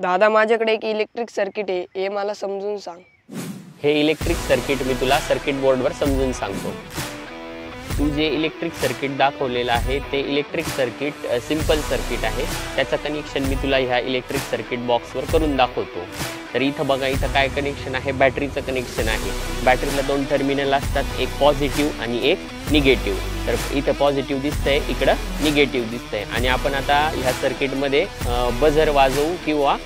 दादा माझ्याकडे एक इलेक्ट्रिक सर्किट आहे, हे मला समजून सांग. हे इलेक्ट्रिक सर्किट मी तुला सर्किट बोर्डवर समजून सांगतो. तू जे इलेक्ट्रिक सर्किट दाखवलेलं आहे ते इलेक्ट्रिक सर्किट सिंपल सर्किट आहे. त्याचं कनेक्शन मी तुला ह्या इलेक्ट्रिक सर्किट बॉक्सवर करून दाखवतो. तर इथं बघा, इथं काय कनेक्शन आहे, बॅटरीचं कनेक्शन आहे. बॅटरीला दोन टर्मिनल असतात, एक पॉझिटिव्ह आणि एक निगेटिव्ह. तर इथं पॉझिटिव्ह दिसतंय, इकडं निगेटिव्ह दिसतंय. आणि आपण आता ह्या सर्किटमध्ये बझर वाजवू किंवा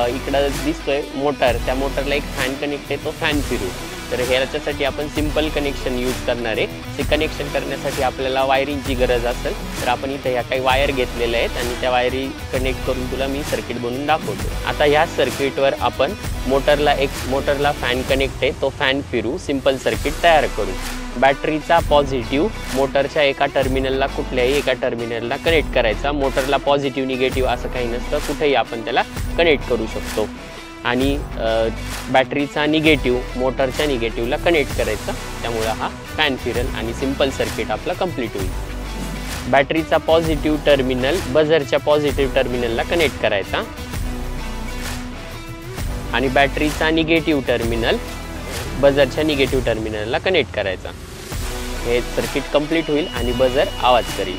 इकडं दिसतोय मोटर, त्या मोटरला एक फॅन कनेक्ट आहे, तो फॅन फिरू. तर ह्याच्यासाठी आपण सिंपल कनेक्शन यूज करणार आहे. ते कनेक्शन करण्यासाठी आपल्याला वायरिंगची गरज असेल, तर आपण इथे ह्या काही वायर घेतलेल्या आहेत आणि त्या वायरी कनेक्ट करून तुला मी सर्किट बनवून दाखवतो. आता ह्या सर्किटवर आपण मोटरला फॅन कनेक्ट आहे, तो फॅन फिरू, सिंपल सर्किट तयार करू. बॅटरीचा पॉझिटिव्ह मोटरच्या एका टर्मिनलला, कुठल्याही एका टर्मिनलला कनेक्ट करायचा. मोटरला पॉझिटिव्ह निगेटिव्ह असं काही नसतं, कुठेही आपण त्याला कनेक्ट करू शकतो. आणि बॅटरीचा निगेटिव्ह मोटरच्या निगेटिव्हला कनेक्ट करायचा. त्यामुळे हा फॅन फिरेल आणि सिंपल सर्किट आपला कंप्लीट होईल. बॅटरीचा पॉझिटिव्ह टर्मिनल बझरच्या पॉझिटिव्ह टर्मिनलला कनेक्ट करायचा आणि बॅटरीचा निगेटिव्ह टर्मिनल बझरच्या निगेटिव्ह टर्मिनलला कनेक्ट करायचा. हे सर्किट कंप्लीट होईल आणि बझर आवाज करेल.